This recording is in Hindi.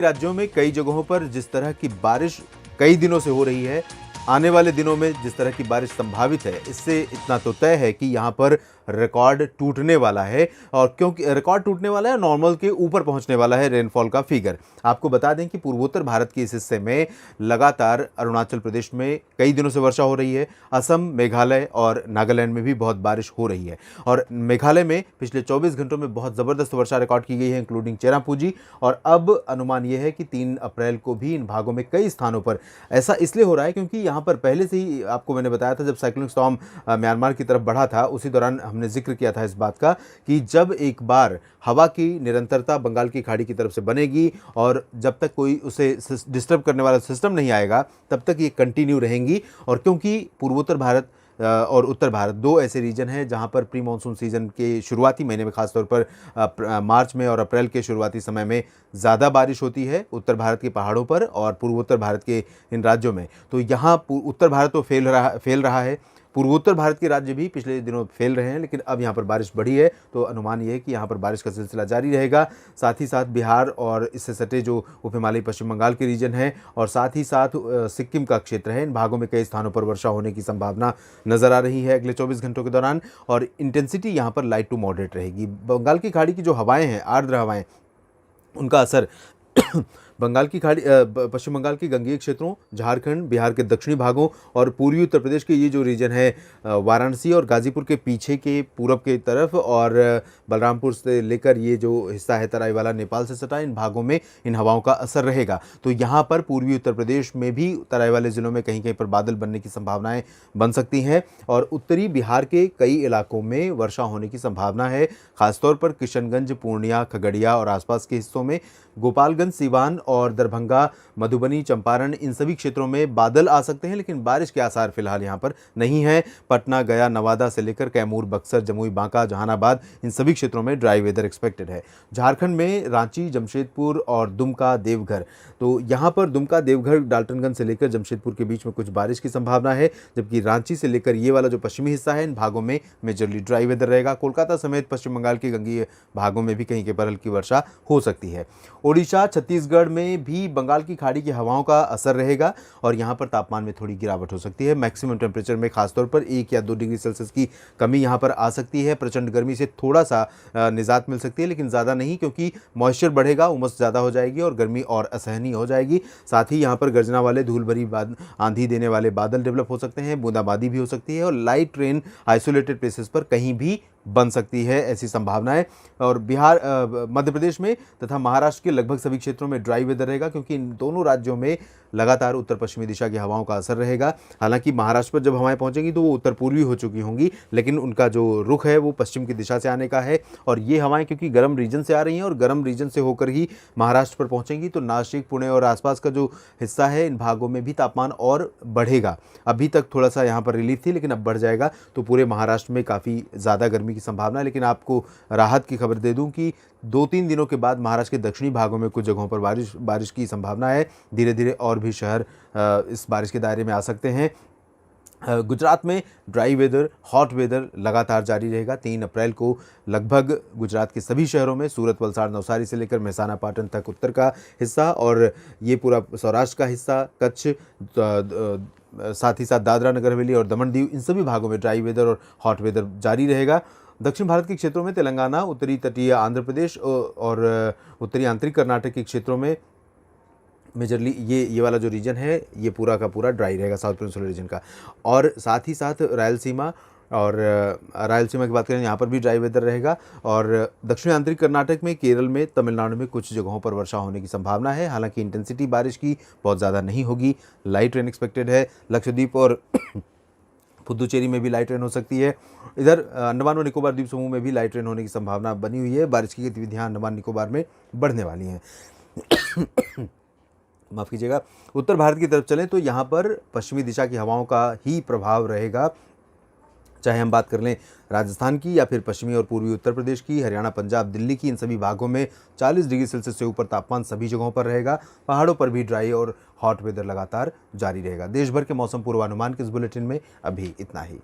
राज्यों में कई जगहों पर जिस तरह की बारिश कई दिनों से हो रही है, आने वाले दिनों में जिस तरह की बारिश संभावित है, इससे इतना तो तय है कि यहाँ पर रिकॉर्ड टूटने वाला है। और क्योंकि रिकॉर्ड टूटने वाला है, नॉर्मल के ऊपर पहुंचने वाला है रेनफॉल का फिगर। आपको बता दें कि पूर्वोत्तर भारत के इस हिस्से में लगातार अरुणाचल प्रदेश में कई दिनों से वर्षा हो रही है। असम, मेघालय और नागालैंड में भी बहुत बारिश हो रही है। और मेघालय में पिछले 24 घंटों में बहुत ज़बरदस्त वर्षा रिकॉर्ड की गई है, इंक्लूडिंग चेरापूंजी। और अब अनुमान यह है कि 3 अप्रैल को भी इन भागों में कई स्थानों पर ऐसा इसलिए हो रहा है क्योंकि यहाँ पर पहले से ही आपको मैंने बताया था, जब साइक्लोनिक स्टॉर्म म्यांमार की तरफ बढ़ा था, उसी दौरान हमने जिक्र किया था इस बात का कि जब एक बार हवा की निरंतरता बंगाल की खाड़ी की तरफ से बनेगी और जब तक कोई उसे डिस्टर्ब करने वाला सिस्टम नहीं आएगा, तब तक ये कंटिन्यू रहेंगी। और क्योंकि पूर्वोत्तर भारत और उत्तर भारत दो ऐसे रीजन हैं जहां पर प्री मानसून सीजन के शुरुआती महीने में, खासतौर पर मार्च में और अप्रैल के शुरुआती समय में ज़्यादा बारिश होती है उत्तर भारत के पहाड़ों पर और पूर्वोत्तर भारत के इन राज्यों में। तो यहाँ उत्तर भारत तो फेल रहा है, पूर्वोत्तर भारत के राज्य भी पिछले दिनों फेल रहे हैं, लेकिन अब यहाँ पर बारिश बढ़ी है। तो अनुमान ये है कि यहाँ पर बारिश का सिलसिला जारी रहेगा। साथ ही साथ बिहार और इससे सटे जो उप हिमालयी पश्चिम बंगाल के रीजन है और साथ ही साथ सिक्किम का क्षेत्र है, इन भागों में कई स्थानों पर वर्षा होने की संभावना नजर आ रही है अगले 24 घंटों के दौरान। और इंटेंसिटी यहाँ पर लाइट टू मॉडरेट रहेगी। बंगाल की खाड़ी की जो हवाएं हैं, आर्द्र हवाएं, उनका असर बंगाल की खाड़ी, पश्चिम बंगाल के गंगेय क्षेत्रों, झारखंड, बिहार के दक्षिणी भागों और पूर्वी उत्तर प्रदेश के ये जो रीजन है, वाराणसी और गाजीपुर के पीछे के पूरब के तरफ और बलरामपुर से लेकर ये जो हिस्सा है तराई वाला नेपाल से सटा, इन भागों में इन हवाओं का असर रहेगा। तो यहाँ पर पूर्वी उत्तर प्रदेश में भी तराई वाले ज़िलों में कहीं कहीं पर बादल बनने की संभावनाएं बन सकती हैं और उत्तरी बिहार के कई इलाकों में वर्षा होने की संभावना है, खासतौर पर किशनगंज, पूर्णिया, खगड़िया और आसपास के हिस्सों में। गोपालगंज, सीवान और दरभंगा, मधुबनी, चंपारण, इन सभी क्षेत्रों में बादल आ सकते हैं, लेकिन बारिश के आसार फिलहाल यहाँ पर नहीं है। पटना, गया, नवादा से लेकर कैमूर, बक्सर, जमुई, बांका, जहानाबाद, इन सभी क्षेत्रों में ड्राई वेदर एक्सपेक्टेड है। झारखंड में रांची, जमशेदपुर और दुमका, देवघर, तो यहाँ पर दुमका, देवघर, डाल्टनगंज से लेकर जमशेदपुर के बीच में कुछ बारिश की संभावना है, जबकि रांची से लेकर ये वाला जो पश्चिमी हिस्सा है, इन भागों में मेजरली ड्राई वेदर रहेगा। कोलकाता समेत पश्चिम बंगाल के गंगेय भागों में भी कहीं के पर हल्की वर्षा हो सकती है। ओडिशा, छत्तीसगढ़ में भी बंगाल की खाड़ी की हवाओं का असर रहेगा और यहाँ पर तापमान में थोड़ी गिरावट हो सकती है। मैक्सिमम टेम्परेचर में खासतौर पर 1 या 2 डिग्री सेल्सियस की कमी यहाँ पर आ सकती है। प्रचंड गर्मी से थोड़ा सा निजात मिल सकती है, लेकिन ज़्यादा नहीं, क्योंकि मॉइस्चर बढ़ेगा, उमस ज़्यादा हो जाएगी और गर्मी और असहनीय हो जाएगी। साथ ही यहाँ पर गर्जना वाले, धूल भरी आंधी देने वाले बादल डेवलप हो सकते हैं, बूंदाबांदी भी हो सकती है और लाइट रेन आइसोलेटेड प्लेसेस पर कहीं भी बन सकती है, ऐसी संभावनाएं। और बिहार, मध्य प्रदेश में तथा महाराष्ट्र के लगभग सभी क्षेत्रों में ड्राई वेदर रहेगा, क्योंकि इन दोनों राज्यों में लगातार उत्तर पश्चिमी दिशा की हवाओं का असर रहेगा। हालांकि महाराष्ट्र पर जब हवाएं पहुंचेंगी तो वो उत्तर पूर्वी हो चुकी होंगी, लेकिन उनका जो रुख है वो पश्चिम की दिशा से आने का है। और ये हवाएं क्योंकि गर्म रीजन से आ रही हैं और गर्म रीजन से होकर ही महाराष्ट्र पर पहुंचेंगी, तो नासिक, पुणे और आसपास का जो हिस्सा है, इन भागों में भी तापमान और बढ़ेगा। अभी तक थोड़ा सा यहाँ पर रिलीफ थी, लेकिन अब बढ़ जाएगा। तो पूरे महाराष्ट्र में काफ़ी ज़्यादा गर्मी की संभावना है। लेकिन आपको राहत की खबर दे दूं कि 2-3 दिनों के बाद महाराष्ट्र के दक्षिणी भागों में कुछ जगहों पर बारिश की संभावना है। धीरे धीरे और भी शहर इस बारिश के दायरे में आ सकते हैं। गुजरात में ड्राई वेदर, हॉट वेदर लगातार जारी रहेगा। 3 अप्रैल को लगभग गुजरात के सभी शहरों में, सूरत, वलसाड़, नवसारी से लेकर मेहसाना, पाटन तक उत्तर का हिस्सा और ये पूरा सौराष्ट्र का हिस्सा, कच्छ, साथ ही साथ दादरा नगर हवेली और दमन दीव, इन सभी भागों में ड्राई वेदर और हॉट वेदर जारी रहेगा। दक्षिण भारत के क्षेत्रों में तेलंगाना, उत्तरी तटीय आंध्र प्रदेश और उत्तरी आंतरिक कर्नाटक के क्षेत्रों में मेजरली ये वाला जो रीजन है, ये पूरा का पूरा ड्राई रहेगा, साउथ पेनिनसुलर रीजन का। और साथ ही साथ रायलसीमा की बात करें, यहाँ पर भी ड्राई वेदर रहेगा। और दक्षिण आंतरिक कर्नाटक में, केरल में, तमिलनाडु में कुछ जगहों पर वर्षा होने की संभावना है। हालांकि इंटेंसिटी बारिश की बहुत ज़्यादा नहीं होगी, लाइट रेन एक्सपेक्टेड है। लक्षद्वीप और पुदुचेरी में भी लाइट रेन हो सकती है। इधर अंडमान और निकोबार द्वीप समूह में भी लाइट रेन होने की संभावना बनी हुई है। बारिश की गतिविधियाँ अंडमान निकोबार में बढ़ने वाली हैं। माफ़ कीजिएगा। उत्तर भारत की तरफ चलें तो यहाँ पर पश्चिमी दिशा की हवाओं का ही प्रभाव रहेगा, चाहे हम बात कर लें राजस्थान की या फिर पश्चिमी और पूर्वी उत्तर प्रदेश की, हरियाणा, पंजाब, दिल्ली की, इन सभी भागों में 40 डिग्री सेल्सियस से ऊपर तापमान सभी जगहों पर रहेगा। पहाड़ों पर भी ड्राई और हॉट वेदर लगातार जारी रहेगा। देश भर के मौसम पूर्वानुमान के इस बुलेटिन में अभी इतना ही।